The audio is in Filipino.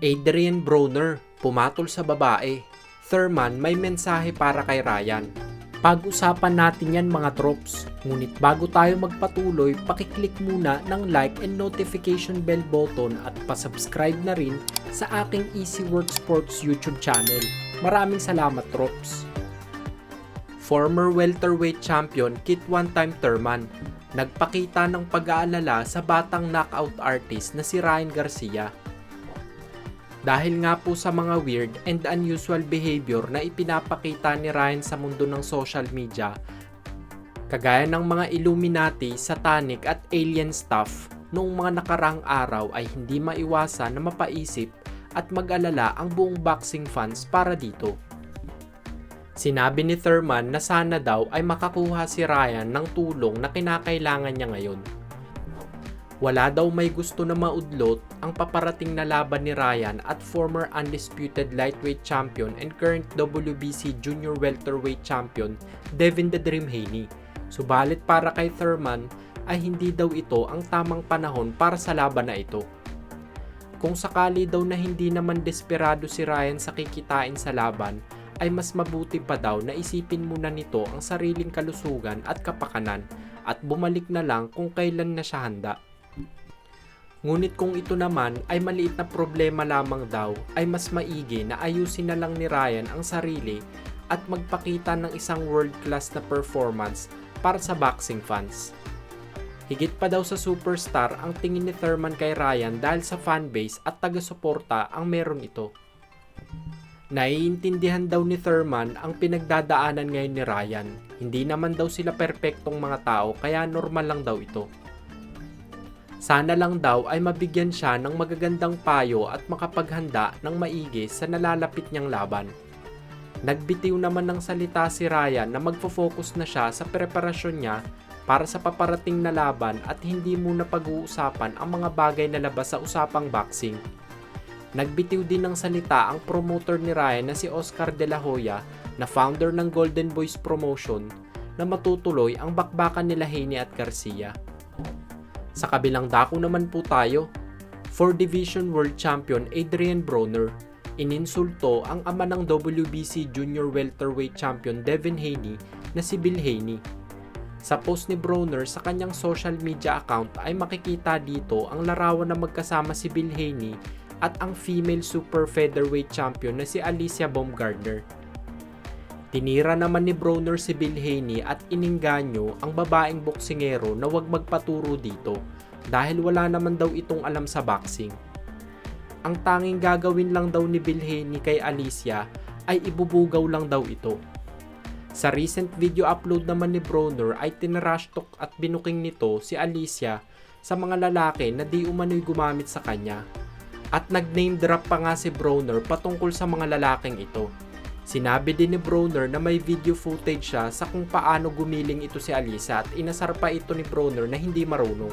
Adrian Broner, pumatol sa babae. Thurman, may mensahe para kay Ryan. Pag-usapan natin yan mga trops. Ngunit bago tayo magpatuloy, pakiclick muna ng like and notification bell button at pasubscribe na rin sa aking Easy Work Sports YouTube channel. Maraming salamat trops. Former welterweight champion Kit One-Time Thurman nagpakita ng pag-aalala sa batang knockout artist na si Ryan Garcia. Dahil nga po sa mga weird and unusual behavior na ipinapakita ni Ryan sa mundo ng social media, kagaya ng mga Illuminati, satanic at alien stuff, noong mga nakarang araw ay hindi maiwasan na mapaisip at mag-alala ang buong boxing fans para dito. Sinabi ni Thurman na sana daw ay makakuha si Ryan ng tulong na kinakailangan niya ngayon. Wala daw may gusto na maudlot ang paparating na laban ni Ryan at former undisputed lightweight champion and current WBC junior welterweight champion Devin "The Dream" Haney. Subalit para kay Thurman ay hindi daw ito ang tamang panahon para sa laban na ito. Kung sakali daw na hindi naman desperado si Ryan sa kikitain sa laban, ay mas mabuti pa daw na isipin muna nito ang sariling kalusugan at kapakanan at bumalik na lang kung kailan na siya handa. Ngunit kung ito naman ay maliit na problema lamang daw, ay mas maigi na ayusin na lang ni Ryan ang sarili at magpakita ng isang world-class na performance para sa boxing fans. Higit pa daw sa superstar ang tingin ni Thurman kay Ryan dahil sa fanbase at taga-suporta ang meron ito. Naiintindihan daw ni Thurman ang pinagdadaanan ngayon ni Ryan. Hindi naman daw sila perpektong mga tao kaya normal lang daw ito. Sana lang daw ay mabigyan siya ng magagandang payo at makapaghanda ng maigi sa nalalapit niyang laban. Nagbitiw naman ng salita si Ryan na magfo-focus na siya sa preparasyon niya para sa paparating na laban at hindi muna pag-uusapan ang mga bagay na labas sa usapang boxing. Nagbitiw din ng salita ang promoter ni Ryan na si Oscar De La Hoya na founder ng Golden Boys Promotion na matutuloy ang bakbakan nila Haney at Garcia. Sa kabilang dako naman po tayo, 4 Division World Champion Adrian Broner, ininsulto ang ama ng WBC Junior Welterweight Champion Devin Haney na si Bill Haney. Sa post ni Broner sa kanyang social media account ay makikita dito ang larawan na magkasama si Bill Haney at ang female super featherweight champion na si Alicia Baumgardner. Tinira naman ni Broner si Bill Haney at ininganyo ang babaeng boksingero na huwag magpaturo dito dahil wala naman daw itong alam sa boxing. Ang tanging gagawin lang daw ni Bill Haney kay Alicia ay ibubugaw lang daw ito. Sa recent video upload naman ni Broner ay tinrash talk at binuking nito si Alicia sa mga lalaki na di umano'y gumamit sa kanya. At nag-name drop pa nga si Broner patungkol sa mga lalaking ito. Sinabi din ni Broner na may video footage siya sa kung paano gumiling ito si Alicia at inasar pa ito ni Broner na hindi marunong.